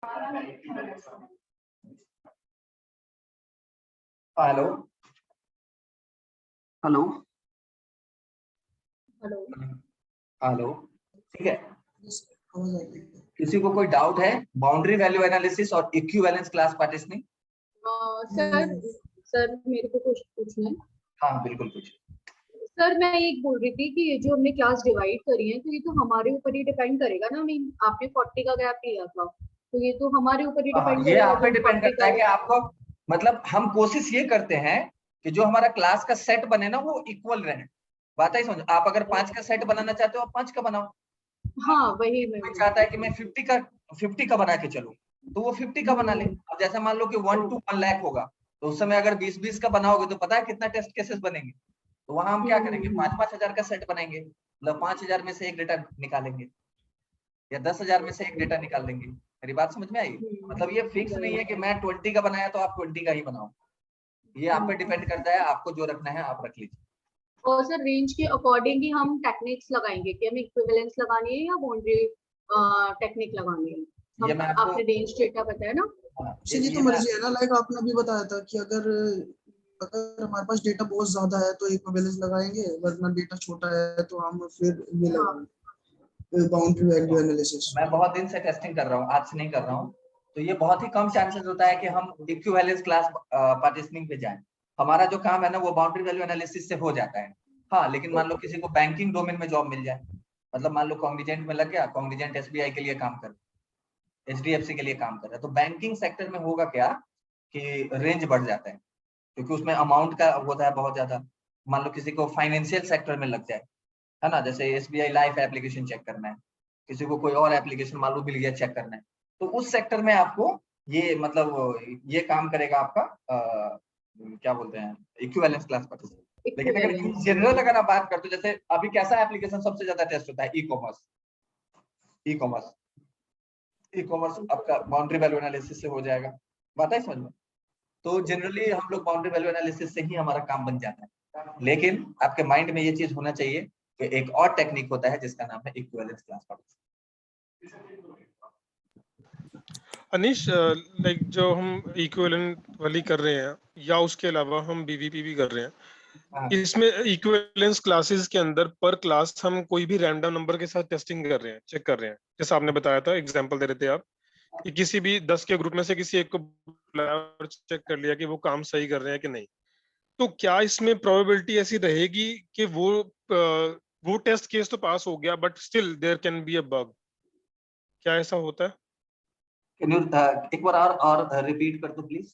Hello hello hello. Hello, ठीक है। किसी को कोई डाउट है बाउंड्री वैल्यू एनालिसिस और इक्विवेलेंस क्लास पार्टीशनिंग? सर मेरे को कुछ पूछना है। हाँ बिल्कुल पूछिए। सर मैं एक बोल रही थी कि ये जो हमने क्लास डिवाइड करी है तो ये तो हमारे ऊपर ही डिपेंड करेगा ना। मीन आपने 40 का गैप लिया था तो ये तो हमारे ऊपर ही डिपेंड ये करेगा आप पे जो डिपेंड 40 करता का। है कि आपको, मतलब हम कोशिश ये करते हैं कि जो हमारा क्लास का सेट बने ना वो इक्वल रहे। बात है समझ, आप अगर 5 का सेट बनाना चाहते हो आप 5 का बनाओ। हाँ वही मैं कोई बोल चाहता रही है कि मैं 50 का बना के चलूं तो वो 50 का बना ले। थी। अब जैसे मान लो कि 1 to 1 लाख होगा तो उस समय अगर 20-20 का बनाओगे तो पता है कितना टेस्ट केसेस बनेंगे। तो वहां हम क्या करेंगे, 5-5 हजार का सेट बनाएंगे, मतलब 5,000 में से एक डेटा निकालेंगे या 10,000 में से एक डेटा निकाल लेंगे। मेरी बात समझ में आई? मतलब ये फिक्स नहीं है कि मैं 20 का बनाया तो आप 20 का ही बनाओ। ये आप पे डिपेंड करता है, आपको जो रखना है आप रख लीजिए। और सर रेंज के अकॉर्डिंग ही हम टेक्निक्स लगाएंगे कि हमें इक्विवेलेंस लगानी है या बाउंड्री टेक्निक लगानी है। ये हम मैं आपको, आपने रेंज डेटा बताया ना। ये तो मर्जी है ना, लाइक आपने अभी बताया था कि अगर अगर हमारे पास डेटा बहुत ज्यादा है तो एक बैलेंस लगाएंगे, वरना डेटा छोटा है तो हम फिर ये लगाएंगे बाउंड्री वैल्यू एनालिसिस। मैं बहुत दिन से टेस्टिंग कर रहा हूँ, आज से नहीं कर रहा हूँ। तो ये बहुत ही कम चांसेस होता है कि हम इक्विवेलेंस क्लास पार्टीशनिंग पे जाएं। हमारा जो काम है ना वो बाउंड्री वैल्यू एनालिसिस से हो जाता है। हाँ लेकिन मान लो किसी को बैंकिंग डोमेन में जॉब मिल जाए, मतलब मान लो कॉन्ग्निजेंट में लग गया, कॉन्ग्निजेंट एसबीआई के लिए काम कर, एचडीएफसी के लिए काम कर रहा है, तो बैंकिंग सेक्टर में होगा क्या कि रेंज बढ़ जाता है क्योंकि उसमें अमाउंट का होता है बहुत ज्यादा। मान लो किसी को फाइनेंशियल सेक्टर में लग जाए, है ना, जैसे एसबीआई लाइफ एप्लीकेशन चेक करना है, किसी को कोई और एप्लीकेशन मान लो मिल गया चेक करना है, तो उस सेक्टर में आपको ये मतलब ये काम करेगा आपका क्या बोलते हैं, इक्विवेलेंस क्लास पार्टीशन। लेकिन अगर इन जनरल अगर आप बात करते हो, जैसे अभी कैसा एप्लीकेशन सबसे ज्यादा टेस्ट होता है, e commerce. E commerce e commerce आपका बाउंड्री वैल्यू एनालिसिस से हो जाएगा। बात है समझ में? तो जनरली हम लोग बाउंड्री वैल्यू एनालिसिस से ही हमारा काम बन जाता है। लेकिन आपके माइंड में ये चीज होना चाहिए कि एक और टेक्निक होता है जिसका नाम है equivalence class partition. Anish, like जो हम इक्विवेलेंट वाली कर रहे हैं या उसके अलावा हम बीवीपी भी कर रहे हैं, इसमें इक्विवेलेंस क्लासेस के अंदर पर क्लास हम कोई भी रैंडम नंबर के साथ टेस्टिंग कर रहे हैं, चेक कर रहे हैं। जैसा आपने बताया था, एग्जांपल दे रहे थे आप कि किसी भी 10 के ग्रुप में से किसी एक को चेक कर लिया कि वो काम सही कर रहे हैं कि नहीं। तो क्या इसमें प्रोबेबिलिटी ऐसी रहेगी कि वो टेस्ट केस तो पास हो गया but still there can be a bug? क्या ऐसा होता है? कैन यू एक बार और रिपीट कर दो प्लीज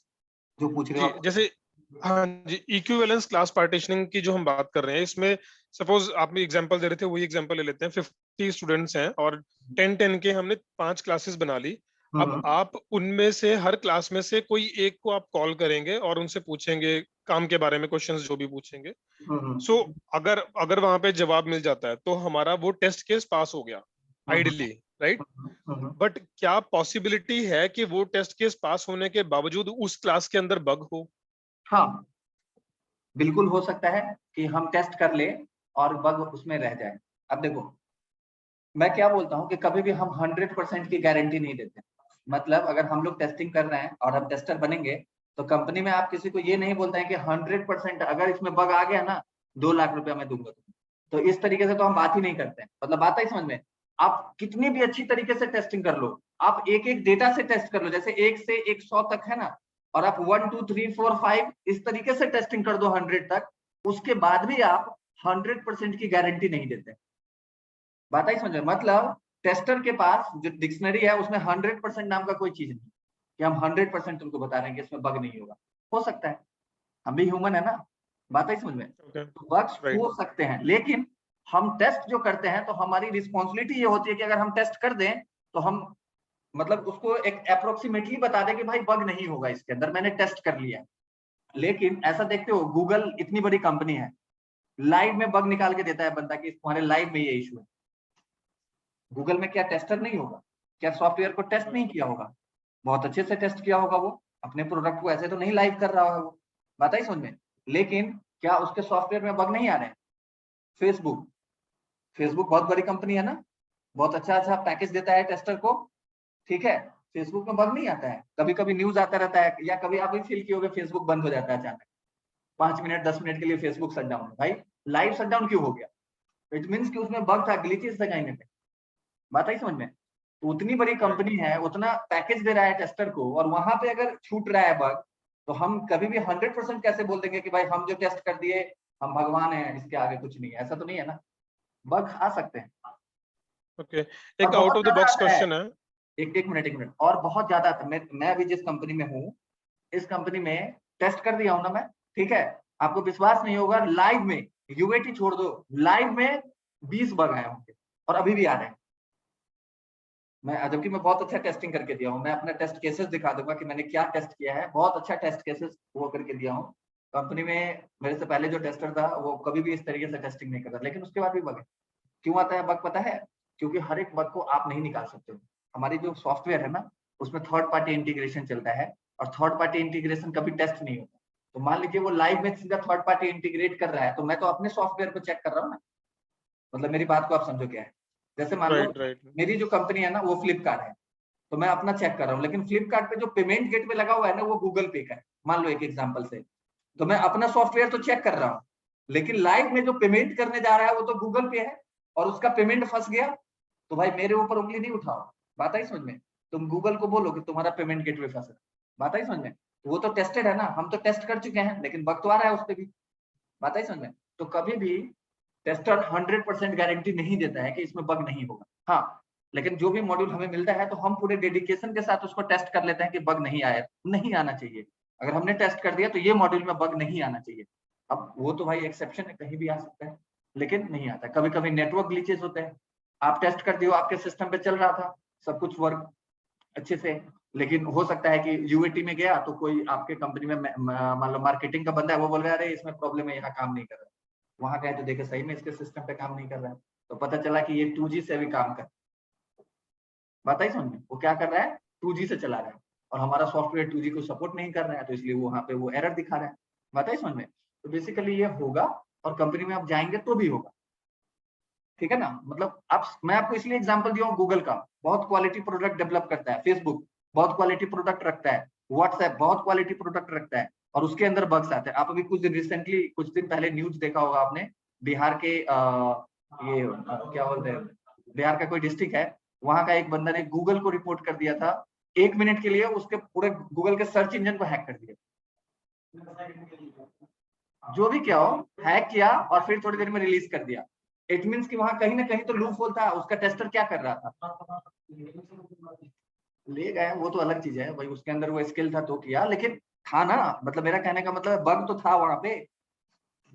जो पूछ रहे हो जी, आप। जैसे हाँ जी, इक्विवेलेंस क्लास पार्टीशनिंग की जो हम बात कर रहे हैं, इसमें सपोज आपने एग्जांपल दे रहे थे, वही एग्जांपल ले लेते हैं। 50 स्टूडेंट्स हैं और 10-10 के हमने 5 क्लासेस बना ली। अब आप उनमें से हर क्लास में से कोई एक को आप कॉल करेंगे और उनसे पूछेंगे काम के बारे में, क्वेश्चंस जो भी पूछेंगे। सो अगर अगर वहां पे जवाब मिल जाता है तो हमारा वो टेस्ट केस पास हो गया आइडियली, राइट? बट क्या पॉसिबिलिटी है कि वो टेस्ट केस पास होने के बावजूद उस क्लास के अंदर बग हो? हाँ बिल्कुल हो सकता है कि हम टेस्ट कर ले और बग उसमें रह जाए। अब देखो मैं क्या बोलता हूँ कि कभी भी हम 100% की गारंटी नहीं देते। मतलब अगर हम लोग टेस्टिंग कर रहे हैं और हम टेस्टर बनेंगे तो कंपनी में आप किसी को ये नहीं बोलते हैं कि 100% अगर इसमें बग आ गया ना 2 लाख रुपया मैं दूंगा तुम्हें। तो इस तरीके से तो हम बात ही नहीं करते हैं। मतलब बात है समझ में? आप कितनी भी अच्छी तरीके से टेस्टिंग कर लो, आप एक एक डेटा से टेस्ट कर लो, जैसे 1 से 100 तक है ना, और आप 1 2 3 4 5 इस तरीके से टेस्टिंग कर दो 100 तक, उसके बाद भी आप 100% की गारंटी नहीं देते। बात आई समझ में? मतलब टेस्टर के पास जो डिक्शनरी है उसमें 100% नाम का कोई चीज नहीं कि हम 100% तुमको बता रहे हैं कि इसमें बग नहीं होगा। हो सकता है, हम भी ह्यूमन है ना। बात आई समझ में? तो बग्स हो सकते हैं, लेकिन हम टेस्ट जो करते हैं तो हमारी रिस्पॉन्सिबिलिटी ये होती है कि अगर हम टेस्ट कर दें तो हम मतलब उसको एक अप्रोक्सीमेटली बता दें कि भाई बग नहीं होगा इसके अंदर, मैंने टेस्ट कर लिया। लेकिन ऐसा देखते हो, गूगल इतनी बड़ी कंपनी है, लाइव में बग निकाल के देता है बंदा कि तुम्हारे लाइव में ये इशू है। गूगल में क्या टेस्टर नहीं होगा? क्या सॉफ्टवेयर को टेस्ट नहीं किया होगा? बहुत अच्छे से टेस्ट किया होगा। वो अपने प्रोडक्ट को ऐसे तो नहीं लाइव कर रहा होगा वो। बात आई समझ में? लेकिन क्या उसके सॉफ्टवेयर में बग नहीं आ रहे हैं? फेसबुक फेसबुक बहुत बड़ी कंपनी है ना, बहुत अच्छा अच्छा पैकेज देता है टेस्टर को, ठीक है। फेसबुक में बग नहीं आता है, कभी कभी न्यूज आता रहता है, या कभी आप भी फील किए होगे फेसबुक बंद हो जाता है अचानक, 5 मिनट 10 मिनट के लिए फेसबुक शट डाउन। भाई लाइव शट डाउन क्यों हो गया? इट मीन्स कि उसमें बग था, ग्लिचेस था कहीं ना कहीं। बात आई समझ में? तो उतनी बड़ी कंपनी है, उतना पैकेज दे रहा है टेस्टर को, और वहां पे अगर छूट रहा है बग, तो हम कभी भी 100% कैसे बोल देंगे कि भाई हम जो टेस्ट कर दिए हम भगवान हैं, इसके आगे कुछ नहीं है? ऐसा तो नहीं है ना, बग आ सकते हैं। ओके, और एक आउट बहुत ऑफ द ज्यादा बॉक्स आता है। क्वेश्चन है। एक मिनट, और बहुत ज्यादा आता है। मैं अभी जिस कंपनी में हूँ, इस कंपनी में टेस्ट कर दिया हूं ना मैं, ठीक है, आपको विश्वास नहीं होगा, लाइव में, यूएटी छोड़ दो, लाइव में 20 बग आए होंगे और अभी भी आ रहे हैं। जबकि मैं बहुत अच्छा टेस्टिंग करके दिया हूँ, मैं अपना टेस्ट केसेस दिखा दूंगा कि मैंने क्या टेस्ट किया है, बहुत अच्छा टेस्ट केसेस वो करके दिया हूँ। कंपनी में मेरे से पहले जो टेस्टर था वो कभी भी इस तरीके से टेस्टिंग नहीं करता, लेकिन उसके बाद भी बग है। क्यों आता है बग पता है? क्योंकि हर एक बग को आप नहीं निकाल सकते हो। हमारी जो सॉफ्टवेयर है ना, उसमें थर्ड पार्टी इंटीग्रेशन चलता है, और थर्ड पार्टी इंटीग्रेशन कभी टेस्ट नहीं होता। तो मान लीजिए वो लाइव में सीधा थर्ड पार्टी इंटीग्रेट कर रहा है, तो मैं तो अपने सॉफ्टवेयर को चेक कर रहा हूँ ना। मतलब मेरी बात को आप समझो क्या है। जैसे मान लो राइट। मेरी जो कंपनी है ना वो फ्लिपकार्ट है, तो मैं अपना चेक कर रहा हूँ, लेकिन फ्लिपकार्ट पे जो पेमेंट गेटवे लगा हुआ है ना वो गूगल पे का है, मान लो एक एग्जांपल से। तो मैं अपना सॉफ्टवेयर तो चेक कर रहा हूँ, लेकिन लाइव में जो पेमेंट करने जा रहा है वो तो गूगल पे है, और उसका पेमेंट फंस गया, तो भाई मेरे ऊपर उंगली नहीं उठाओ। बात आई समझ में? तुम गूगल को बोलो कि तुम्हारा पेमेंट गेटवे फंस है। बात आई समझ में? वो तो टेस्टेड है ना, हम तो टेस्ट कर चुके हैं, लेकिन बग तो आ रहा है उस पर भी। बात आई समझ में? तो कभी भी टेस्टर 100% गारंटी नहीं देता है कि इसमें बग नहीं होगा। हाँ, लेकिन जो भी मॉड्यूल हमें मिलता है तो हम पूरे डेडिकेशन के साथ उसको टेस्ट कर लेते हैं कि बग नहीं आया, नहीं आना चाहिए। अगर हमने टेस्ट कर दिया तो ये मॉड्यूल में बग नहीं आना चाहिए। अब वो तो भाई एक्सेप्शन है, कहीं भी आ सकता है, लेकिन नहीं आता। कभी कभी नेटवर्क ग्लिचेस होते हैं, आप टेस्ट कर दियो, आपके सिस्टम पे चल रहा था सब कुछ वर्क अच्छे से, लेकिन हो सकता है कि यूएटी में गया तो कोई आपके कंपनी में मान लो मार्केटिंग का बंदा है, वो बोल रहा है अरे इसमें प्रॉब्लम है, यहाँ काम नहीं कर रहा है। वहां गए तो देखे सही में इसके सिस्टम पे काम नहीं कर रहा है, तो पता चला कि ये 2G से भी काम कर, बात आई समझ में? वो क्या कर रहा है, 2G से चला रहा है, और हमारा सॉफ्टवेयर 2G को सपोर्ट नहीं कर रहा है, तो इसलिए वहां पे वो एरर दिखा रहा है। बात आई समझ में? तो बेसिकली ये होगा, और कंपनी में आप जाएंगे तो भी होगा, ठीक है ना? मतलब मैं आपको इसलिए एग्जांपल दिया हूँ, गूगल का बहुत क्वालिटी प्रोडक्ट डेवलप करता है, फेसबुक बहुत क्वालिटी प्रोडक्ट रखता है, व्हाट्सएप बहुत क्वालिटी प्रोडक्ट रखता है, और उसके अंदर बग्स आते हैं। आप अभी कुछ दिन पहले न्यूज देखा होगा आपने, बिहार के क्या बोलते हैं, बिहार का कोई डिस्ट्रिक्ट है, वहां का एक बंदा ने गूगल को रिपोर्ट कर दिया था, 1 मिनट के लिए उसके पूरे गूगल के सर्च इंजन को हैक कर दिया। जो भी क्या हो, हैक किया और फिर थोड़ी देर में रिलीज कर दिया। इट मीन्स कि वहां कहीं ना कहीं तो लूप होल था, उसका टेस्टर क्या कर रहा था, ले गए, वो तो अलग चीज है भाई, उसके अंदर वो स्किल था तो किया, लेकिन था ना, मतलब मेरा कहने का मतलब बग तो था वहां पे,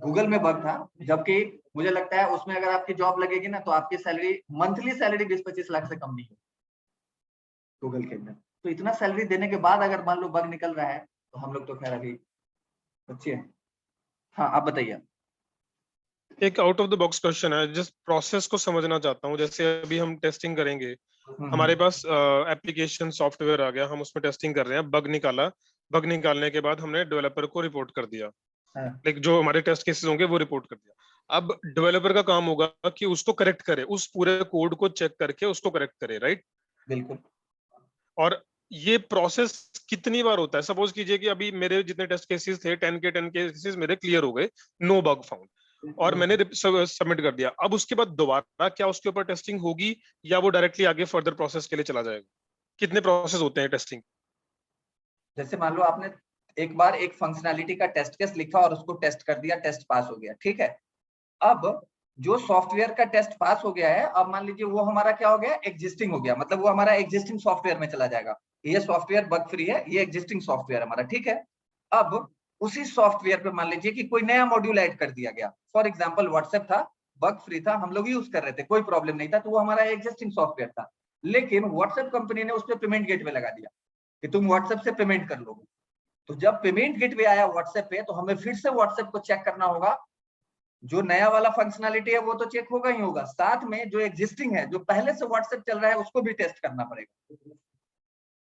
गूगल में बग था। जबकि मुझे लगता है उसमें अगर आपकी जॉब लगेगी ना, तो आपकी सैलरी, मंथली सैलरी 20-25 लाख से कम नहीं है गूगल के अंदर। तो इतना सैलरी देने के बाद अगर मान लो बग निकल रहा है, तो हम लोग तो खैर अभी अच्छे हैं। हाँ, आप बताइए। एक out of the box question है, जिस प्रोसेस को समझना चाहता हूँ। जैसे अभी हम टेस्टिंग करेंगे, हमारे पास एप्लीकेशन सॉफ्टवेयर आ गया, हम उसमें टेस्टिंग कर रहे हैं, बग निकाला, बग निकालने के बाद हमने डेवलपर को रिपोर्ट कर दिया, हाँ, लाइक जो हमारे टेस्ट केसेस होंगे वो रिपोर्ट कर दिया। अब डेवलपर का काम होगा कि उसको करेक्ट करे, उस पूरे कोड को चेक करके उसको करेक्ट करे, राइट? बिल्कुल। और ये प्रोसेस कितनी बार होता है? सपोज कीजिए कि अभी मेरे जितने टेस्ट केसेस थे, 10 केसेस मेरे क्लियर हो गए, नो बग फाउंड, और मैंने सबमिट कर दिया। अब उसके बाद दोबारा क्या उसके ऊपर टेस्टिंग होगी, या वो डायरेक्टली आगे फर्दर प्रोसेस के लिए चला जाएगा? कितने प्रोसेस होते हैं टेस्टिंग? जैसे मान लो आपने एक बार एक फंक्शनैलिटी का टेस्ट केस लिखा और उसको टेस्ट कर दिया, टेस्ट पास हो गया, ठीक है। अब जो सॉफ्टवेयर का टेस्ट पास हो गया है, अब मान लीजिए वो हमारा क्या हो गया, एग्जिस्टिंग हो गया, मतलब वो हमारा एग्जिस्टिंग सॉफ्टवेयर में चला जाएगा। ये सॉफ्टवेयर बग फ्री है, ये एग्जिस्टिंग सॉफ्टवेयर हमारा, ठीक है। अब उसी सॉफ्टवेयर पे मान लीजिए कि कोई नया मॉड्यूल ऐड कर दिया गया, फॉर एग्जाम्पल व्हाट्सएप था, बग फ्री था, हम लोग यूज कर रहे थे, कोई प्रॉब्लम नहीं था, तो वो हमारा एग्जिस्टिंग सॉफ्टवेयर था। लेकिन व्हाट्सएप कंपनी ने उस पर पेमेंट गेटवे लगा दिया कि तुम व्हाट्सएप से पेमेंट कर लोगे। तो जब पेमेंट गेटवे आया व्हाट्सएप पे, तो हमें फिर से व्हाट्सएप को चेक करना होगा। जो नया वाला फंक्शनैलिटी है वो तो चेक होगा ही होगा, साथ में जो एग्जिस्टिंग है, जो पहले से व्हाट्सएप चल रहा है, उसको भी टेस्ट करना पड़ेगा।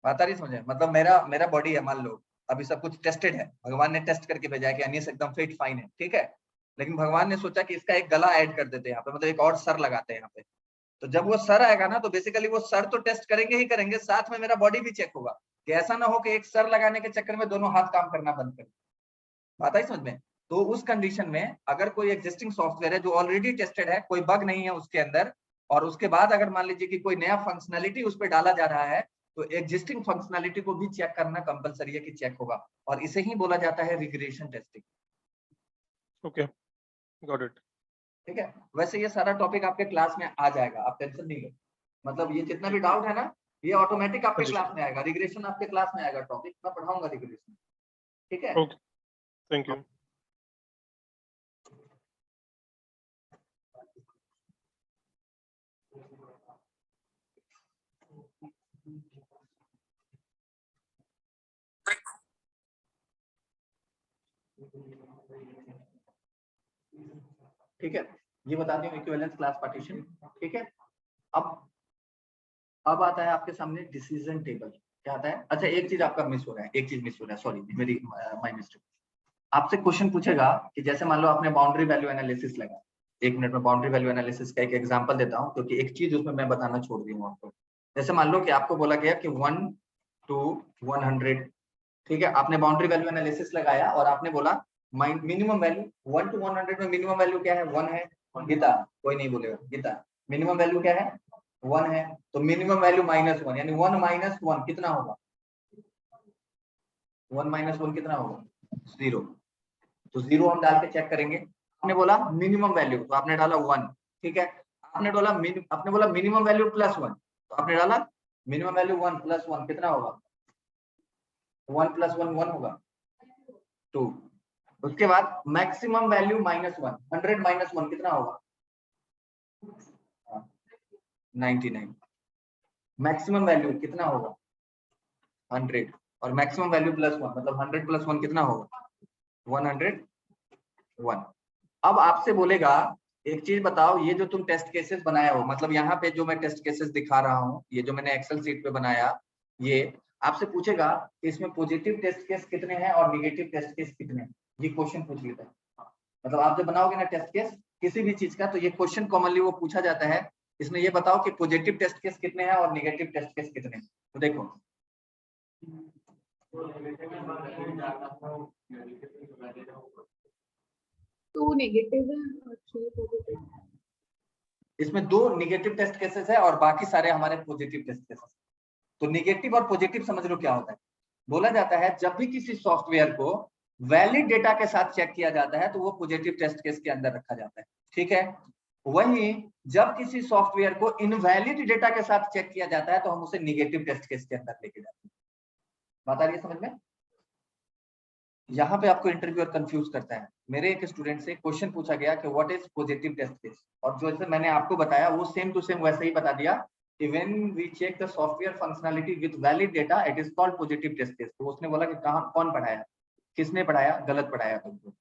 बात आ रही समझे? मतलब मेरा बॉडी है, मान लो अभी सब कुछ टेस्टेड है, भगवान ने टेस्ट करके भेजा है कि अनीस एकदम फिट फाइन है, ठीक है। लेकिन भगवान ने सोचा कि इसका एक गला ऐड कर देते हैं यहाँ पे, मतलब एक और सर लगाते हैं यहाँ पे, तो जब वो सर आएगा ना, तो बेसिकली वो सर तो टेस्ट करेंगे ही करेंगे, साथ में मेरा बॉडी भी चेक होगा, कि ऐसा ना हो कि एक सर लगाने के चक्कर में दोनों हाथ काम करना बंद कर। बात आई समझ में? तो उस कंडीशन में अगर कोई एग्जिस्टिंग सॉफ्टवेयर है जो ऑलरेडी टेस्टेड है, कोई बग नहीं है उसके अंदर, और उसके बाद अगर मान लीजिए कि कोई नया फंक्शनैलिटी उस पर डाला जा रहा है, तो एग्जिस्टिंग फंक्शनैलिटी को भी चेक करना कंपलसरी है कि चेक होगा, और इसे ही बोला जाता है regression testing. Okay, got it. ठीक है, वैसे ये सारा टॉपिक आपके क्लास में आ जाएगा, आप टेंशन नहीं लो। मतलब ये जितना भी डाउट है ना, ये ऑटोमेटिक आपके जी। क्लास में आएगा, रिग्रेशन आपके क्लास में आएगा, टॉपिक मैं पढ़ाऊंगा रिग्रेशन। ठीक है, ओके, थैंक यू। ठीक है, ये बता दूं इक्विवेलेंस क्लास पार्टीशन। ठीक है, अब आता है आपके सामने डिसीजन टेबल। क्या आता है? अच्छा, एक चीज आपका मिस हो रहा है, एक चीज मिस हो रहा है, सॉरी, मेरी माय मिस्टेक। आपसे क्वेश्चन पूछेगा कि जैसे मान लो आपने बाउंड्री वैल्यू एनालिसिस लगा, 1 मिनट में बाउंड्री वैल्यू एनालिसिस का एक एग्जांपल देता हूं, क्योंकि एक चीज उसमें मैं बताना छोड़ दी हूं आपको। जैसे मान लो कि आपको बोला गया कि 1 to 100, ठीक है, आपने बाउंड्री वैल्यू एनालिसिस लगाया और आपने बोला मिनिमम वैल्यू 1 to 100 में मिनिमम वैल्यू क्या है? 1 है। गीता, कोई नहीं बोलेगा, गीता मिनिमम वैल्यू क्या है? 1 है। तो मिनिमम वैल्यू -1, यानी 1 - 1 कितना होगा? 1 - 1 कितना होगा? 0। तो 0 हम डाल के चेक करेंगे। आपने बोला मिनिमम वैल्यू, तो आपने डाला 1, ठीक है। आपने बोला मिनिमम वैल्यू +1, तो आपने डाला मिनिमम वैल्यू 1 + 1 कितना होगा? 1 + 1 1 होगा, 2। उसके बाद मैक्सिमम वैल्यू -1, 100 - 1 कितना होगा? 99। मैक्सिमम वैल्यू कितना होगा? 100। और मैक्सिमम वैल्यू +1, मतलब 100 + 1 कितना होगा? 101। अब आपसे बोलेगा एक चीज बताओ, ये जो तुम टेस्ट केसेस बनाया हो, मतलब यहाँ पे जो मैं टेस्ट केसेस दिखा रहा हूँ, ये जो मैंने एक्सेल सीट पे बनाया, ये आपसे पूछेगा कि इसमें पॉजिटिव टेस्ट केस कितने हैं और निगेटिव टेस्ट केस कितने हैं। ये क्वेश्चन पूछ लेता है। मतलब आप जब बनाओगे ना टेस्ट केस किसी भी चीज का, तो ये क्वेश्चन कॉमनली वो पूछा जाता है, इसमें ये बताओ कि पॉजिटिव टेस्ट केस कितने हैं और निगेटिव टेस्ट केस कितने हैं। तो देखो, तो नेगेटिव है और 6 पॉजिटिव। इसमें 2 निगेटिव टेस्ट केसेस है और बाकी सारे हमारे पॉजिटिव टेस्ट केसेस। तो निगेटिव और पॉजिटिव समझ लो क्या होता है। बोला जाता है जब भी किसी सॉफ्टवेयर को वैलिड डेटा के साथ चेक किया जाता है तो वो पॉजिटिव टेस्ट केस के अंदर रखा जाता है, ठीक है। वहीं जब किसी सॉफ्टवेयर को इनवैलिड डेटा के साथ चेक किया जाता है तो हम उसे निगेटिव टेस्ट केस के अंदर लेके जाते हैं। बात आ रही है समझ में? यहाँ पे आपको इंटरव्यूअर कंफ्यूज करता है। मेरे एक स्टूडेंट से क्वेश्चन पूछा गया कि what is positive test case, और जैसे मैंने आपको बताया वो सेम टू सेम वैसे ही बता दिया कि when we check the software functionality with valid data it is called positive test case. तो उसने बोला कि कहाँ, कौन पढ़ाया, किसने पढ़ाया? गलत पढ़ाया तुमको,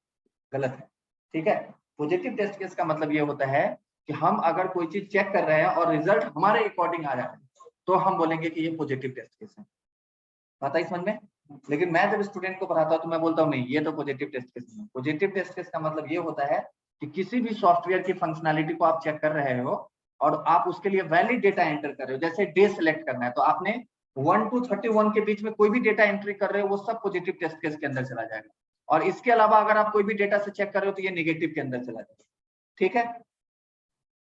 गलत है, ठीक है। पॉजिटिव टेस्ट केस का मतलब ये होता है कि हम अगर कोई चीज चेक कर रहे हैं और रिजल्ट हमारे अकॉर्डिंग आ रहा है तो हम बोलेंगे कि ये पॉजिटिव टेस्ट केस है। बात आई समझ में? लेकिन मैं जब स्टूडेंट को पढ़ाता हूं तो मैं बोलता हूं नहीं, ये तो पॉजिटिव टेस्ट केस नहीं है। पॉजिटिव टेस्ट केस का मतलब ये होता है कि किसी भी सॉफ्टवेयर की फंक्शनैलिटी को आप चेक कर रहे हो और आप उसके लिए वैलिड डेटा एंटर कर रहे हो। जैसे डे सेलेक्ट करना है तो आपने 1 to 31 के बीच में कोई भी डेटा एंट्री कर रहे हो वो सब पॉजिटिव टेस्ट केस के अंदर चला जाएगा। और इसके अलावा अगर आप कोई भी डेटा से चेक कर रहे हो तो ये नेगेटिव के अंदर चला जाएगा, ठीक है।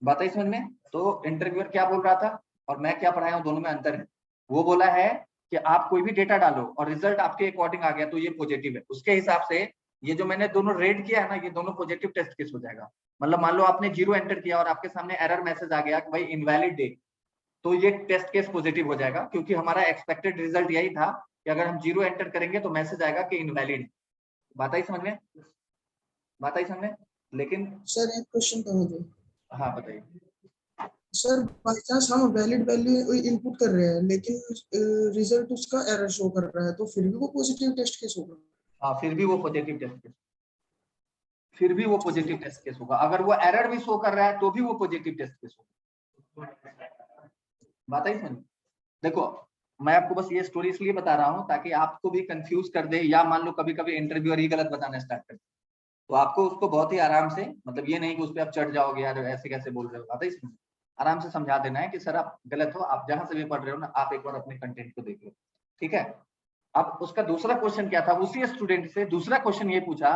बात आई समझ में? तो इंटरव्यूअर क्या बोल रहा था और मैं क्या पढ़ाया हूं, दोनों में अंतर है। वो बोला है कि आप कोई भी डेटा डालो और रिजल्ट आपके अकॉर्डिंग आ गया तो ये पॉजिटिव है। उसके हिसाब से ये जो मैंने दोनों रेड किया है ना, ये दोनों पॉजिटिव टेस्ट केस हो जाएगा। मतलब मान लो आपने 0 एंटर किया और आपके सामने एरर मैसेज आ गया कि भाई इनवैलिड डे, तो ये टेस्ट केस पॉजिटिव हो जाएगा, क्योंकि हमारा एक्सपेक्टेड रिजल्ट यही था कि अगर हम 0 एंटर करेंगे तो मैसेज आएगा कि इनवैलिड। बात आई समझ में? बात आई समझ में? लेकिन सर एक क्वेश्चन था मुझे। हाँ बताइए। सर बाई चांस हम वैलिड वैल्यू इनपुट कर रहे हैं लेकिन रिजल्ट उसका एरर शो कर रहा है तो फिर भी वो पॉजिटिव टेस्ट केस होगा? हाँ, फिर भी वो पॉजिटिव टेस्ट केस, फिर भी वो पॉजिटिव टेस्ट केस होगा। अगर वो एरर भी शो कर रहा है तो भी वो पॉजिटिव टेस्ट केस होगा। बात आई समझ? देखो, मैं आपको बस ये स्टोरी इसलिए बता रहा हूँ ताकि आपको भी कंफ्यूज कर दे, या मान लो कभी कभी इंटरव्यूअर ही गलत बताना स्टार्ट कर, तो आपको उसको बहुत ही आराम से, मतलब ये नहीं कि उस पर आप चढ़ जाओगे यार ऐसे कैसे बोल रहे हो। बात आई समझ? आराम से समझा देना है कि सर आप गलत हो, आप जहां से भी पढ़ रहे हो ना, आप एक बार अपने कंटेंट को देख लो, ठीक है। अब उसका दूसरा क्वेश्चन क्या था, उसी स्टूडेंट से दूसरा क्वेश्चन ये पूछा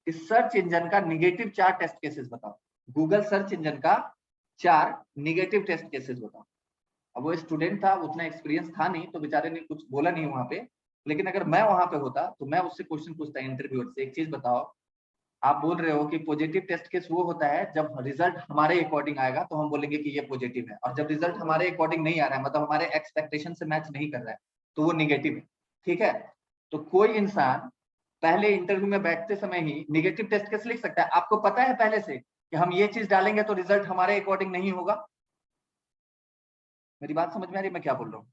कि सर्च इंजन का निगेटिव 4 टेस्ट केसेस बताओ, गूगल सर्च इंजन का 4 निगेटिव टेस्ट केसेस बताओ। अब वो स्टूडेंट था, उतना एक्सपीरियंस था नहीं, तो बेचारे ने कुछ बोला नहीं वहां पे, लेकिन अगर मैं वहां पे होता तो मैं उससे क्वेश्चन पूछता इंटरव्यूअर से, एक चीज बताओ, आप बोल रहे हो कि पॉजिटिव टेस्ट केस वो होता है जब रिजल्ट हमारे अकॉर्डिंग आएगा तो हम बोलेंगे कि ये पॉजिटिव है, और जब रिजल्ट हमारे अकॉर्डिंग नहीं आ रहा है, मतलब हमारे एक्सपेक्टेशन से मैच नहीं कर रहा है, तो वो निगेटिव है, ठीक है। तो कोई इंसान पहले इंटरव्यू में बैठते समय ही निगेटिव टेस्ट केस लिख सकता है। आपको पता है पहले से कि हम ये चीज डालेंगे तो रिजल्ट हमारे अकॉर्डिंग नहीं होगा। मेरी बात समझ में आ रही है मैं क्या बोल रहा हूँ?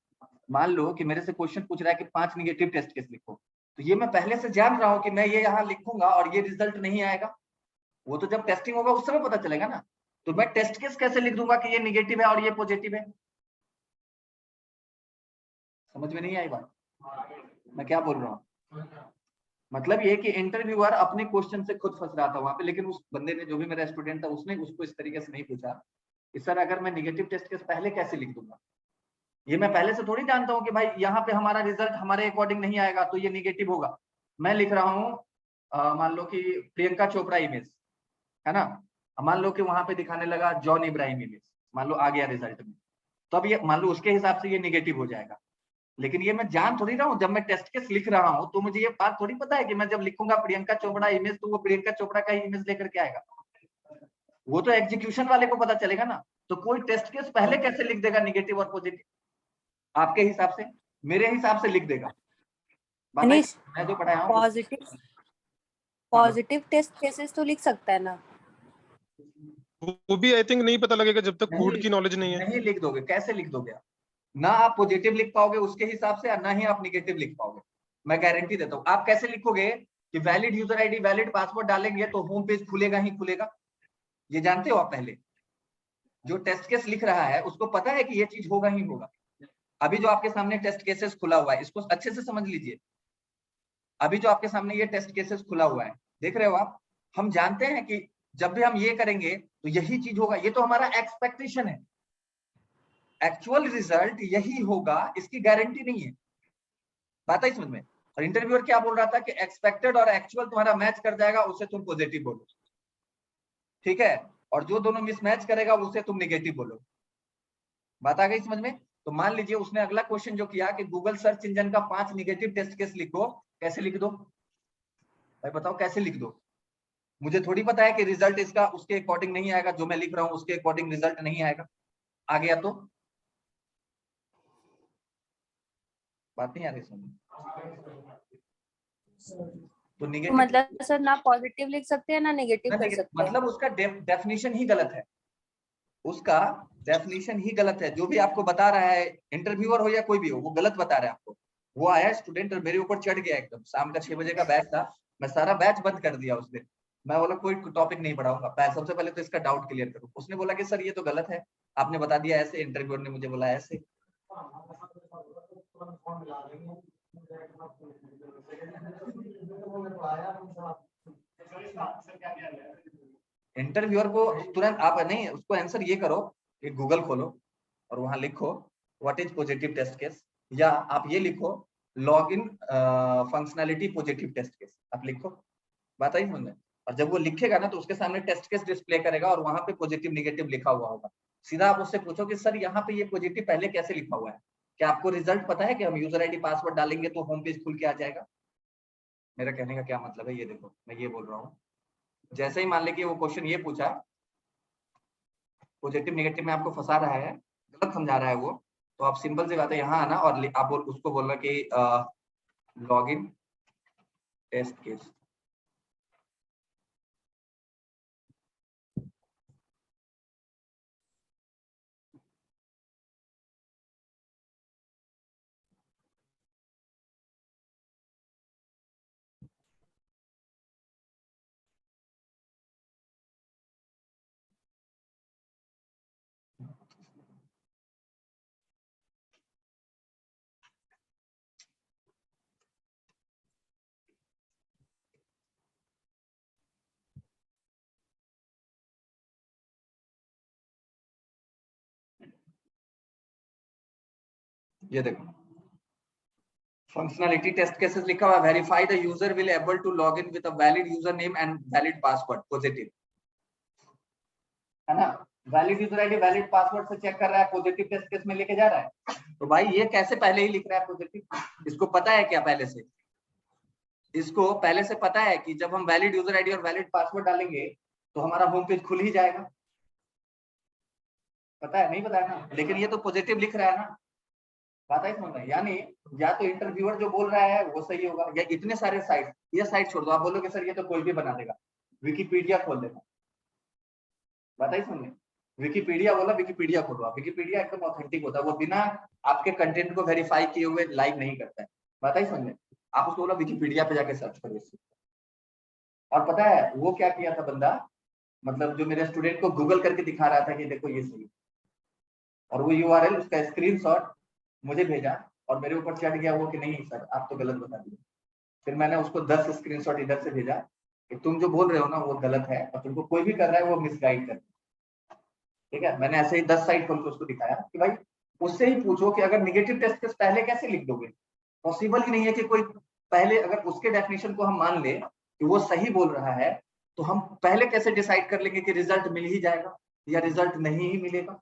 मान लो कि मेरे से क्वेश्चन पूछ रहा है कि 5 निगेटिव टेस्ट केस लिखो, तो ये मैं पहले से जान रहा हूं कि मैं ये यहाँ लिखूंगा और ये रिजल्ट नहीं आएगा, वो तो जब टेस्टिंग होगा उस समय पता चलेगा ना। तो मैं टेस्ट केस कैसे लिख दूंगा कि ये निगेटिव है और ये पॉजिटिव है? समझ में नहीं आई बात मैं क्या बोल रहा हूँ? मतलब ये कि इंटरव्यूअर अपने क्वेश्चन से खुद फंस रहा था वहां पे, लेकिन उस बंदे ने, जो भी मेरा स्टूडेंट था, उसने उसको इस तरीके से नहीं पूछा कि सर अगर मैं निगेटिव टेस्ट केस पहले कैसे लिख दूंगा। ये मैं पहले से थोड़ी जानता हूँ कि भाई यहाँ पे हमारा रिजल्ट हमारे अकॉर्डिंग नहीं आएगा तो ये निगेटिव होगा। मैं लिख रहा हूँ मान लो कि प्रियंका चोपड़ा इमेज है ना, मान लो कि वहां पे दिखाने लगा जॉन इब्राहिम इमेज, मान लो आ गया रिजल्ट में, तो अब ये मान लो उसके हिसाब से ये निगेटिव हो जाएगा। लेकिन ये मैं जान थोड़ी रहा हूँ, जब मैं टेस्ट केस लिख रहा हूँ तो मुझे ये बात थोड़ी पता है कि मैं जब लिखूंगा प्रियंका चोपड़ा इमेज तो वो प्रियंका चोपड़ा का ही इमेज लेकर के आएगा। वो तो एग्जीक्यूशन वाले को पता चलेगा ना। तो कोई टेस्ट केस पहले कैसे लिख देगा निगेटिव और पॉजिटिव? आपके हिसाब से, मेरे हिसाब से लिख देगा। बात आई? मनीष, मैं जो पढ़ाया हूँ पॉजिटिव हाँ, पॉजिटिव टेस्ट केसेस तो लिख सकता है ना। वो भी आई थिंक नहीं पता लगेगा जब तक कोड नहीं की नॉलेज नहीं है। नहीं लिख दोगे, कैसे लिख दोगे आप? ना आप पॉजिटिव लिख पाओगे उसके हिसाब से, और ना ही आप निगेटिव लिख पाओगे। मैं गारंटी देता हूँ। आप कैसे लिखोगे कि valid user ID valid password डालेंगे तो होम पेज खुलेगा ही खुलेगा? ये जानते हो आप? पहले जो टेस्ट केस लिख रहा है उसको पता है कि ये चीज होगा ही होगा। अभी जो आपके सामने टेस्ट केसेस खुला हुआ है, इसको अच्छे से समझ लीजिए। अभी जो आपके सामने ये टेस्ट केसेस खुला हुआ है, देख रहे हो आप? हम जानते हैं कि जब भी हम ये करेंगे तो यही चीज होगा, ये तो हमारा एक्सपेक्टेशन है। एक्चुअल रिजल्ट यही होगा इसकी गारंटी नहीं है। बात आई समझ में? और इंटरव्यूअर क्या बोल रहा था कि एक्सपेक्टेड और एक्चुअल तुम्हारा मैच कर जाएगा, उसे तुम पॉजिटिव बोलो, ठीक है, और जो दोनों मिसमैच करेगा उसे तुम नेगेटिव बोलो। बात आ गई समझ में? तो मान लीजिए उसने अगला क्वेश्चन जो किया कि गूगल सर्च इंजन का 5 निगेटिव टेस्ट केस लिखो, कैसे लिख दो भाई? बताओ कैसे लिख दो? मुझे थोड़ी पता है कि रिजल्ट इसका उसके अकॉर्डिंग नहीं आएगा, जो मैं लिख रहा हूँ उसके अकॉर्डिंग रिजल्ट नहीं आएगा। आ गया तो बात नहीं आ रही समझ? तो तो निगेटिव मतलब सर ना पॉजिटिव लिख सकते हैं ना नेगेटिव कर सकते हैं। मतलब उसका डेफिनेशन ही गलत है, उसका डेफिनेशन ही गलत है। जो भी आपको बता रहा है, इंटरव्यूअर हो या कोई भी हो, वो गलत बता रहा है आपको। वो आया स्टूडेंट और मेरे ऊपर चढ़ गया एकदम, शाम का 6 बजे का बैच था, मैं सारा बैच बंद कर दिया उस दिन। मैं बोला कोई टॉपिक नहीं पढ़ाऊंगा, सबसे पहले तो इसका डाउट क्लियर करूं। उसने बोला कि सर ये तो गलत है, आपने बता दिया ऐसे, इंटरव्यूअर ने मुझे बोला ऐसे। इंटरव्यूअर को तुरंत आप नहीं, उसको आंसर ये करो कि गूगल खोलो और वहां लिखो what is positive test case, या आप ये लिखो log in functionality positive test case, आप लिखो। बात आई समझ में? और जब वो लिखेगा ना तो उसके सामने टेस्ट केस डिस्प्ले करेगा और वहां पे पॉजिटिव निगेटिव लिखा हुआ होगा। सीधा आप उससे पूछो कि सर यहाँ पे ये पॉजिटिव पहले कैसे लिखा हुआ है? क्या आपको रिजल्ट पता है कि हम यूजर आईडी पासवर्ड डालेंगे तो होम पेज खुल के आ जाएगा? मेरा कहने का क्या मतलब है, ये देखो मैं ये बोल रहा हूँ। जैसे ही मान लीजिए वो क्वेश्चन ये पूछा, पॉजिटिव निगेटिव में आपको फंसा रहा है, गलत समझा रहा है वो, तो आप सिंपल सी बात है यहाँ आना और आप उसको बोलना कि लॉग इन टेस्ट केस। ये देखो फंक्शनलिटी टेस्ट केसेस लिखा हुआ, verify the user will able to log in with a valid user name and valid password, positive है ना। Valid user ID valid password से चेक कर रहा है, पॉजिटिव टेस्ट केस में लेके जा रहा है। तो भाई ये कैसे पहले ही लिख रहा है पॉजिटिव, इसको पता है क्या पहले से, इसको पहले से पता है कि जब हम वैलिड यूजर आईडी और वैलिड पासवर्ड डालेंगे तो हमारा होम पेज खुल ही जाएगा, पता है नहीं पता है ना, लेकिन ये तो पॉजिटिव लिख रहा है ना, बात है समझ में। यानी या तो इंटरव्यूअर जो बोल रहा है वो सही होगा, या इतने सारे साइट, ये साइट छोड़ दो, आप बोलोगे सर ये तो कोई भी बना देगा, विकिपीडिया खोल देना, बात है समझ में। विकिपीडिया बोला, विकिपीडिया खोलो आप, विकिपीडिया एकदम ऑथेंटिक होता है, वो बिना आपके कंटेंट को वेरीफाई किए हुए लाइव नहीं करता है, बात है समझ में। आप उसको बोला विकिपीडिया पे जाके सर्च करो इससे। और पता है वो क्या किया था बंदा, मतलब जो मेरे स्टूडेंट को गूगल करके दिखा रहा था कि देखो ये सही, और वो यूआरएल उसका स्क्रीनशॉट मुझे भेजा और मेरे ऊपर चढ़ गया वो कि नहीं सर आप तो गलत बता दिए। फिर मैंने उसको 10 स्क्रीनशॉट इधर से भेजा कि तुम जो बोल रहे हो ना वो गलत है, और तुमको कोई भी कर रहा है वो मिसगाइड कर, ठीक है। मैंने ऐसे ही 10 साइट खोल के उसको दिखाया कि भाई उससे ही पूछो कि अगर निगेटिव टेस्ट केस पहले कैसे लिख दोगे, पॉसिबल ही नहीं है कि कोई पहले, अगर उसके डेफिनेशन को हम मान ले कि वो सही बोल रहा है तो हम पहले कैसे डिसाइड कर लेंगे कि रिजल्ट मिल ही जाएगा या रिजल्ट नहीं ही मिलेगा।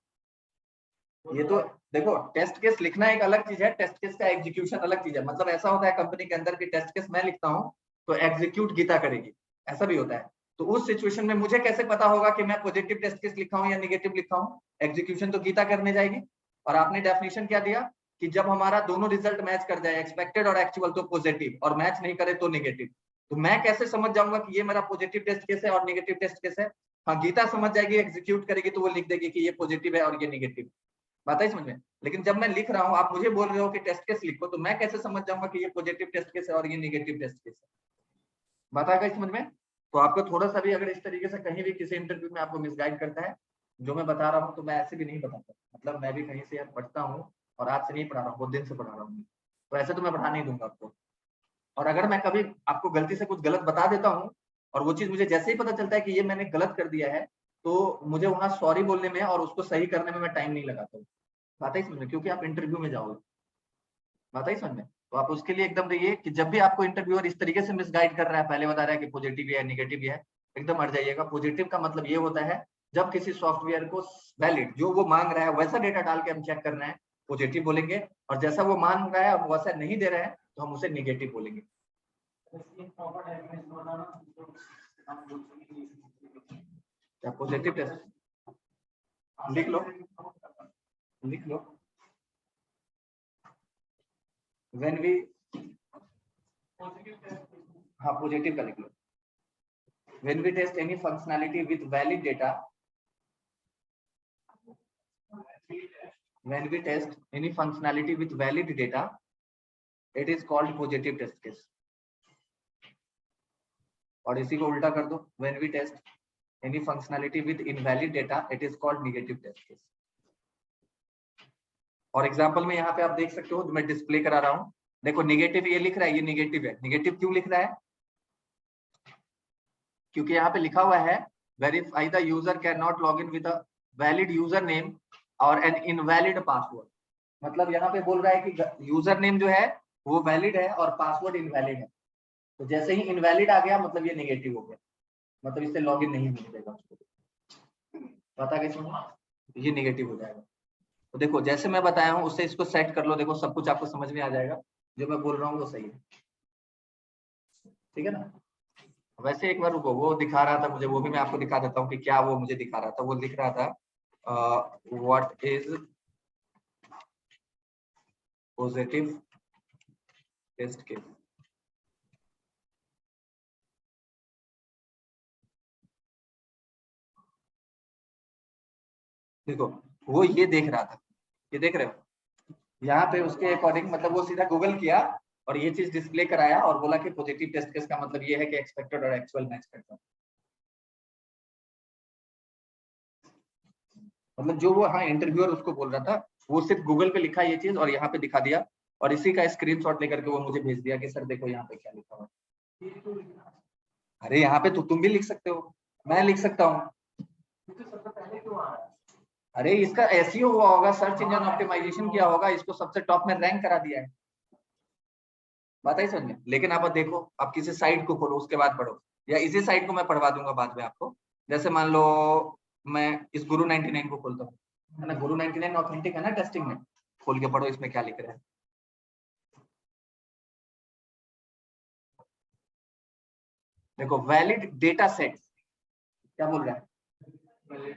ये तो देखो टेस्ट केस लिखना एक अलग चीज है, टेस्ट केस का एग्जीक्यूशन अलग चीज है। मतलब ऐसा होता है कंपनी के अंदर कि टेस्ट केस मैं लिखता हूँ तो एग्जीक्यूट गीता करेगी, ऐसा भी होता है। तो उस सिचुएशन में मुझे कैसे पता होगा कि मैं पॉजिटिव टेस्ट केस लिखा हूँ या निगेटिव लिखा हूँ, एग्जीक्यूशन तो गीता करने जाएगी। और आपने डेफिनेशन क्या दिया कि जब हमारा दोनों रिजल्ट मैच कर जाए, एक्सपेक्टेड और एक्चुअल, तो पॉजिटिव, और मैच नहीं करे तो नेगेटिव। तो मैं कैसे समझ जाऊंगा कि ये मेरा पॉजिटिव टेस्ट केस है और नेगेटिव टेस्ट केस है? हाँ गीता समझ जाएगी, एग्जीक्यूट करेगी तो वो लिख देगी कि ये पॉजिटिव है और ये नेगेटिव, बात है समझ में। लेकिन जब मैं लिख रहा हूँ, आप मुझे बोल रहे हो कि टेस्ट केस लिखो, तो मैं कैसे समझ जाऊंगा कि ये पॉजिटिव टेस्ट केस है और ये नेगेटिव टेस्ट केस है, बात आ गई समझ में। तो आपको थोड़ा सा भी अगर इस तरीके से कहीं भी किसी इंटरव्यू में आपको मिसगाइड करता है, जो मैं बता रहा हूँ, तो मैं ऐसे भी नहीं बताता, मतलब मैं भी कहीं से यार पढ़ता हूँ और आज से नहीं पढ़ा रहा हूँ, बहुत दिन से पढ़ा रहा हूँ, तो ऐसे तो मैं पढ़ा नहीं दूंगा आपको। और अगर मैं कभी आपको गलती से कुछ गलत बता देता हूँ और वो चीज मुझे जैसे ही पता चलता है कि ये मैंने गलत कर दिया है, तो मुझे वहां सॉरी बोलने में और उसको सही करने में मैं टाइम नहीं लगाता हूँ, बात है समझ में, क्योंकि आप इंटरव्यू में जाओगे, बात है समझ में। तो आप उसके लिए एकदम रहिए कि जब भी आपको इंटरव्यूअर इस तरीके से मिसगाइड कर रहा है, पहले बता रहा है कि पॉजिटिव है नेगेटिव है, एकदम हट जाइएगा। पॉजिटिव का मतलब ये होता है जब किसी सॉफ्टवेयर को वैलिड जो वो मांग रहा है वैसा डेटा डाल के हम चेक कर रहे हैं, पॉजिटिव बोलेंगे, और जैसा वो मांग रहा है और वैसा नहीं दे रहा है तो हम उसे नेगेटिव बोलेंगे। पॉजिटिव टेस्ट लिख लो, लिख लो। When we, हाँ पॉजिटिव का लिख लो। When we test any functionality with valid data, when we test any functionality with valid data, it is called positive test case. और इसी को उल्टा कर दो, when we test any functionality with invalid data, it is called negative test case. और example में यहाँ पे आप देख सकते हो, मैं डिस्प्ले करा रहा हूँ, देखो नेगेटिव ये लिख रहा है, ये नेगेटिव है। नेगेटिव क्यों लिख रहा है? क्योंकि यहाँ पे लिखा हुआ है verify the user can not log in with a valid user name और एन इनवैलिड पासवर्ड। मतलब यहाँ पे बोल रहा है कि यूजर नेम जो है वो वैलिड है और पासवर्ड इनवैलिड है। तो जैसे ही इनवैलिड आ गया मतलब ये नेगेटिव हो गया, मतलब इससे लॉग इन नहीं होने देगा उसको, पता कैसे? ये नेगेटिव हो जाएगा। तो देखो जैसे मैं बताया हूँ उससे इसको सेट कर लो, देखो सब कुछ आपको समझ में आ जाएगा, जो मैं बोल रहा हूँ वो सही है, ठीक है ना। वैसे एक बार रुको, वो दिखा रहा था मुझे, वो भी मैं आपको दिखा देता हूँ कि क्या वो मुझे दिखा रहा था। वो लिख रहा था what is positive test case. देखो वो ये देख रहा था, ये देख रहे हो यहाँ पे उसके अकॉर्डिंग, मतलब वो सीधा गूगल किया और ये चीज डिस्प्ले कराया और बोला कि पॉजिटिव टेस्ट केस का मतलब ये है कि एक्सपेक्टेड और एक्चुअल मैच करता है। मतलब जो वो हाँ इंटरव्यूअर उसको बोल रहा था, वो सिर्फ गूगल पे लिखा ये चीज और यहाँ पे दिखा दिया, और इसी का स्क्रीनशॉट लेकर के वो मुझे भेज दिया कि सर देखो यहाँ पे क्या लिखा हुआ है। अरे यहाँ पे तो तुम भी लिख सकते हो, मैं लिख सकता हूँ। अरे इसका एसईओ हुआ होगा, सर्च इंजन ऑप्टिमाइजेशन किया होगा, इसको सबसे टॉप में रैंक करा दिया है। बात आई समझ में? लेकिन आप देखो, आप किसी साइट को खोलो उसके बाद पढ़ो, या इसी साइट को मैं पढ़वा दूंगा बाद में आपको। जैसे मान लो मैं इस गुरु 99 को खोलता हूँ, है ना, गुरु 99 ऑथेंटिक है ना टेस्टिंग में, खोल के पढ़ो इसमें क्या लिख रहा है। देखो वैलिड डेटा सेट क्या बोल रहा है,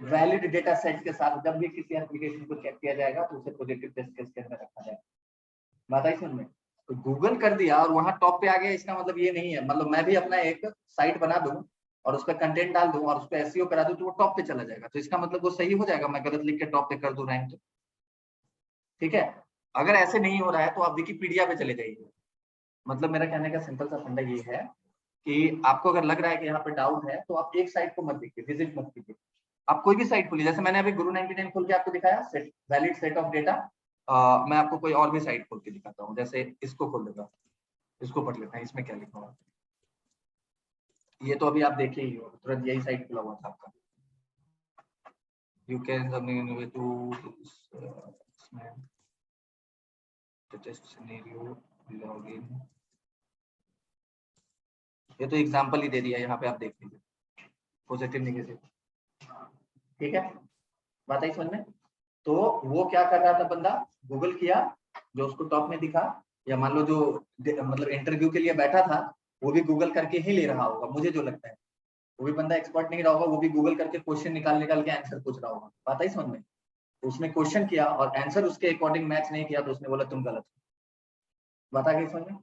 वैलिड डेटा सेट के साथ जब भी किसी एप्लीकेशन को चेक किया जाएगा तो उसे पॉजिटिव टेस्ट केस के अंदर रखा जाएगा। बात आई समझ में? तो गूगल कर दिया और वहां टॉप पे आ गया, इसका मतलब ये नहीं है, मतलब मैं भी अपना एक साइट बना दूं और उस पर कंटेंट डाल दूं और उस पर एसईओ करा दूं तो वो टॉप पे चला जाएगा, तो इसका मतलब वो सही हो जाएगा, मैं गलत लिख के टॉप पे कर दूं रैंक तो। ठीक है, अगर ऐसे नहीं हो रहा है तो आप विकिपीडिया पे चले जाइए। मतलब मेरा कहने का सिंपल सा फंडा ये है कि आपको अगर लग रहा है कि यहाँ पे डाउट है तो आप एक साइट को मत देखिए, विजिट मत कीजिए, आप कोई भी साइट खोलिए। जैसे मैंने अभी गुरु 99 खोल के आपको दिखाया, set valid set of data. मैं आपको कोई और भी साइट खोल के दिखाता हूँ, जैसे इसको खोल लेता हूँ, इसको पढ़ लेते हैं, इसमें क्या लिखा हुआ है। ये तो अभी आप देखे ही हो, तुरंत यही साइट खुला हुआ था आपका। You can test scenario login, ये तो एग्जांपल ही दे दिया, यहाँ पे आप देख लीजिए, पॉजिटिव नेगेटिव। ठीक है, बात आई समझ में? तो वो क्या कर रहा था बंदा, गूगल किया, जो उसको टॉप में दिखा, या मान लो जो मतलब इंटरव्यू के लिए बैठा था वो भी गूगल करके ही ले रहा होगा, मुझे जो लगता है। वो भी बंदा एक्सपर्ट नहीं रहा होगा, वो भी गूगल करके क्वेश्चन निकाल के आंसर पूछ रहा होगा। बात आई समझ में? तो उसने क्वेश्चन किया और आंसर उसके अकॉर्डिंग मैच नहीं किया तो उसने बोला तुम गलत हो। बात आ गई समझ में?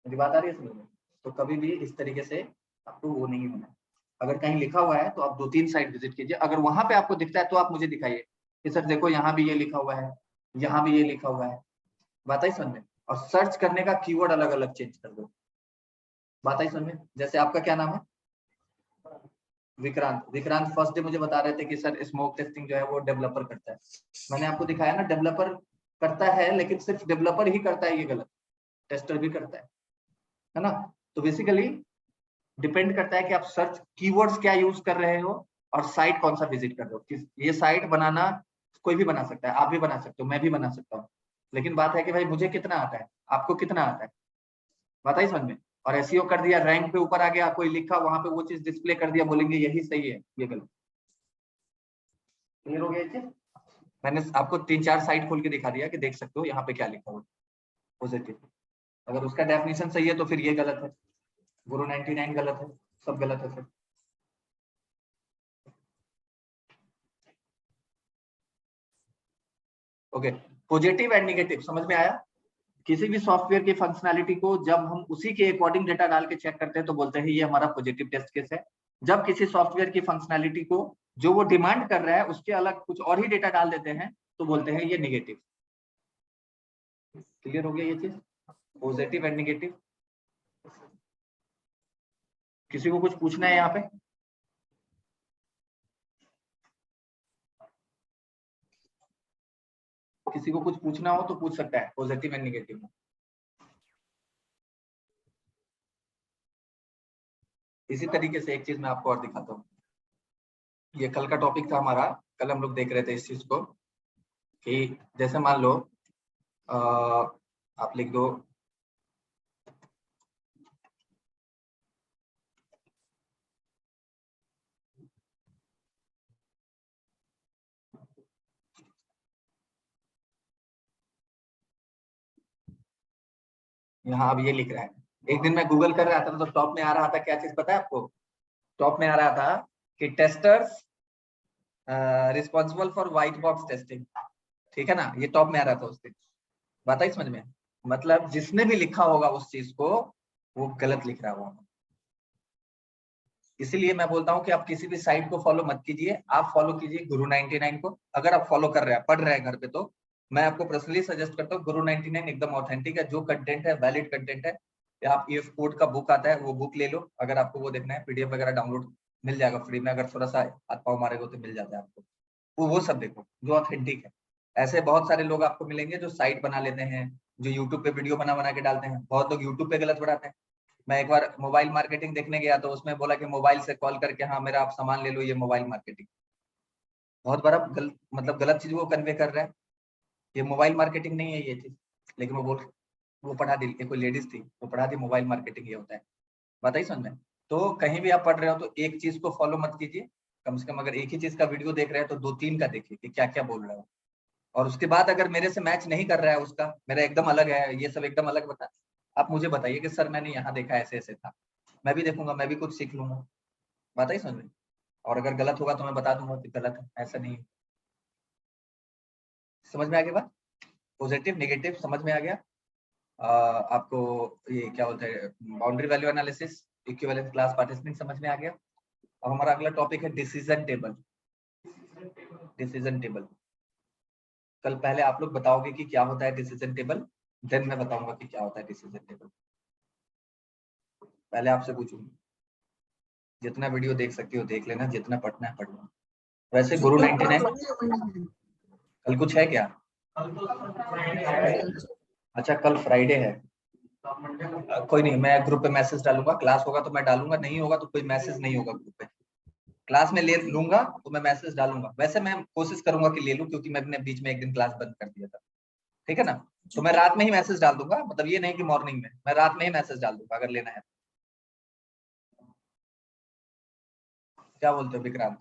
मेरी बात आ रही है समझ में? तो कभी भी इस तरीके से आपको वो नहीं होना। अगर कहीं लिखा हुआ है तो आप 2-3 साइट विजिट कीजिए, अगर वहां पे आपको दिखता है तो आप मुझे दिखाइए कि सर देखो यहाँ भी ये लिखा हुआ है, यहाँ भी ये लिखा हुआ है। बात आई समझ में? और सर्च करने का कीवर्ड अलग अलग चेंज कर दो। बात आई समझ में? जैसे आपका क्या नाम है? विक्रांत। विक्रांत फर्स्ट डे मुझे बता रहे थे कि सर स्मोक टेस्टिंग जो है वो डेवलपर करता है। मैंने आपको दिखाया ना, डेवलपर करता है, लेकिन सिर्फ डेवलपर ही करता है ये गलत, टेस्टर भी करता है ना। तो बेसिकली डिपेंड करता है कि आप सर्च कीवर्ड्स क्या यूज कर रहे हो और साइट कौन सा विजिट कर रहे हो। ये साइट बनाना कोई भी बना सकता है, आप भी बना सकते हो, मैं भी बना सकता हूँ, लेकिन बात है कि भाई मुझे कितना आता है, आपको कितना आता है। बताइए समझ में? और एसईओ कर दिया, रैंक पे ऊपर आ गया, कोई लिखा वहां पे वो चीज डिस्प्ले कर दिया, बोलेंगे यही सही है, ये गलत। क्लियर हो गया चीज? मैंने आपको 3-4 साइट खोल के दिखा दिया कि देख सकते हो यहाँ पे क्या लिखा हुआ है पॉजिटिव। अगर उसका डेफिनेशन सही है तो फिर ये गलत है, गुरु 99 गलत है, सब गलत है फिर। ओके, पॉजिटिव एंड नेगेटिव समझ में आया? किसी भी सॉफ्टवेयर की फंक्शनैलिटी को जब हम उसी के अकॉर्डिंग डेटा डाल के चेक करते हैं तो बोलते हैं ये हमारा पॉजिटिव टेस्ट केस है। जब किसी सॉफ्टवेयर की फंक्शनैलिटी को जो वो डिमांड कर रहा है उसके अलग कुछ और ही डेटा डाल देते हैं तो बोलते हैं ये नेगेटिव। क्लियर हो गया ये चीज, पॉजिटिव एंड नेगेटिव? किसी को कुछ पूछना है यहाँ पे? किसी को कुछ पूछना हो तो पूछ सकता है पॉजिटिव एंड नेगेटिव में। इसी तरीके से एक चीज मैं आपको और दिखाता हूँ। ये कल का टॉपिक था हमारा, कल हम लोग देख रहे थे इस चीज को कि जैसे मान लो आप लिख दो यहाँ, अब ये लिख रहा है। एक दिन मैं गूगल कर रहा था तो टॉप में आ रहा था क्या चीज पता है आपको? टॉप में आ रहा था कि testers responsible for white box testing. ठीक है ना, ये टॉप में आ रहा था उस दिन। बात आई समझ में? मतलब जिसने भी लिखा होगा उस चीज को वो गलत लिख रहा होगा। इसीलिए मैं बोलता हूँ कि आप किसी भी साइट को फॉलो मत कीजिए, आप फॉलो कीजिए गुरु 99 को। अगर आप फॉलो कर रहे हैं, पढ़ रहे हैं घर पे, तो मैं आपको पर्सनली सजेस्ट करता हूँ गुरु 99 एकदम ऑथेंटिक है, जो कंटेंट है वैलिड कंटेंट है। आप ये कोड का बुक आता है वो बुक ले लो, अगर आपको वो देखना है, पीडीएफ वगैरह डाउनलोड मिल जाएगा फ्री में, अगर थोड़ा सा हाथ पाँव मारेगा तो मिल जाता है आपको। वो सब देखो जो ऑथेंटिक है। ऐसे बहुत सारे लोग आपको मिलेंगे जो साइट बना लेते हैं, जो यूट्यूब पे वीडियो बना के डालते हैं। बहुत लोग यूट्यूब पे गलत बनाते हैं। मैं एक बार मोबाइल मार्केटिंग देखने गया तो उसमें बोला कि मोबाइल से कॉल करके हाँ मेरा आप सामान ले लो, ये मोबाइल मार्केटिंग। बहुत बड़ा मतलब गलत चीज वो कन्वे कर रहा है। ये मोबाइल मार्केटिंग नहीं है ये चीज, लेकिन वो पढ़ा दी, कोई लेडीज थी वो पढ़ा दी मोबाइल मार्केटिंग ये होता है, बात आई समझ में। तो कहीं भी आप पढ़ रहे हो तो एक चीज को फॉलो मत कीजिए, कम से कम अगर एक ही चीज का वीडियो देख रहे हैं तो 2-3 का देखिए कि क्या क्या बोल रहा है, और उसके बाद अगर मेरे से मैच नहीं कर रहा है, उसका मेरा एकदम अलग है, ये सब एकदम अलग बता, आप मुझे बताइए कि सर मैंने यहाँ देखा ऐसे ऐसे था, मैं भी देखूंगा, मैं भी कुछ सीख लूंगा, बात आई समझ में। और अगर गलत होगा तो मैं बता दूंगा कि गलत है, ऐसा नहीं है। समझ में आ गया बात, पॉजिटिव नेगेटिव समझ में आ गया। आपको ये क्या बोलते हैं, boundary value analysis, equivalence class partitioning समझ में आ गया। और हमारा अगला टॉपिक है डिसीजन टेबल। डिसीजन टेबल कल पहले आप लोग बताओगे कि क्या होता है डिसीजन टेबल, देन मैं बताऊंगा कि क्या होता है डिसीजन टेबल। पहले आपसे पूछूंगा, जितना वीडियो देख सकते हो देख लेना, जितना पढ़ना है पढ़ लो। वैसे गुरु 99 कल कुछ है क्या? अच्छा कल फ्राइडे है, कोई नहीं, मैं ग्रुप पे मैसेज डालूंगा, क्लास होगा तो मैं डालूंगा, नहीं होगा तो कोई मैसेज नहीं होगा ग्रुप पे। क्लास में ले लूंगा तो मैं मैसेज डालूंगा, वैसे मैं कोशिश करूंगा कि ले लूं, क्योंकि मैंने बीच में एक दिन क्लास बंद कर दिया था, ठीक है ना। तो मैं रात में ही मैसेज डाल दूंगा, मतलब ये नहीं कि मॉर्निंग में, मैं रात में ही मैसेज डाल दूंगा अगर लेना है। क्या बोलते हो विक्रांत,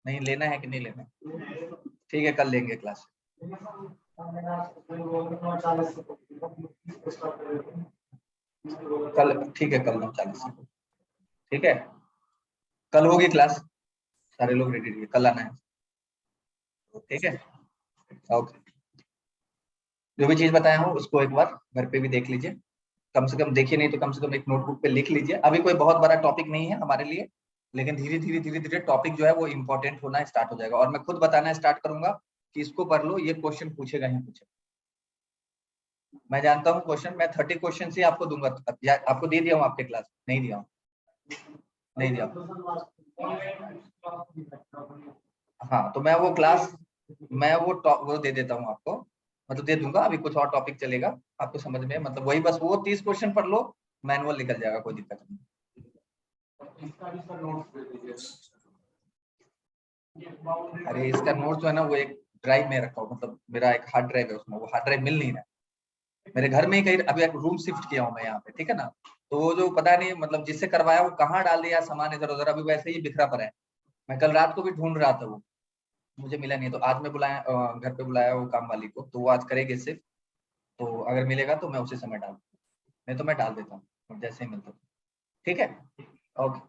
नहीं लेना है कि नहीं लेना? ठीक है कल लेंगे क्लास। कल ठीक है, कल 9:40 ठीक है, कल होगी क्लास, सारे लोग रेडी रहिए, कल आना है, ठीक है ओके। जो भी चीज बताया हूँ उसको एक बार घर पे भी देख लीजिए, कम से कम देखिए, नहीं तो कम से कम एक नोटबुक पे लिख लीजिए। अभी कोई बहुत बड़ा टॉपिक नहीं है हमारे लिए, लेकिन धीरे धीरे टॉपिक जो है वो इंपॉर्टेंट होना स्टार्ट हो जाएगा, और मैं खुद बताना स्टार्ट करूंगा कि इसको पढ़ लो, ये क्वेश्चन पूछेगा ही पूछेगा। मैं जानता हूँ क्वेश्चन, मैं 30 क्वेश्चन ही आपको दूंगा, आपको दे दिया हूँ आपके क्लास, नहीं दिया हूँ, नहीं दिया। हाँ तो मैं वो क्लास, मैं वो दे देता हूँ आपको, मतलब दे दूंगा, अभी कुछ और टॉपिक चलेगा आपको समझ में, मतलब वही बस वो 30 क्वेश्चन पढ़ लो, मैनुअल निकल जाएगा, कोई दिक्कत नहीं। अरे इसका नोट जो है ना वो एक ड्राइव में रखा हूँ, मतलब मेरा एक हार्ड ड्राइव है उसमें, वो हार्ड ड्राइव मिल नहीं रहा है मेरे घर में ही कहीं, अभी एक रूम शिफ्ट किया हूँ मैं यहाँ पे, ठीक है ना। तो वो जो पता नहीं मतलब जिससे करवाया वो कहाँ डाल दिया सामान इधर उधर, अभी वैसे ही बिखरा पड़ा है। मैं कल रात को भी ढूंढ रहा था, वो मुझे मिला नहीं, तो आज मैं बुलाया, घर पे बुलाया वो काम वाली को, तो वो आज करेगी सिर्फ, तो अगर मिलेगा तो मैं उसी समय डाल, नहीं तो मैं डाल देता हूँ जैसे ही मिलता हूँ, ठीक है ओके।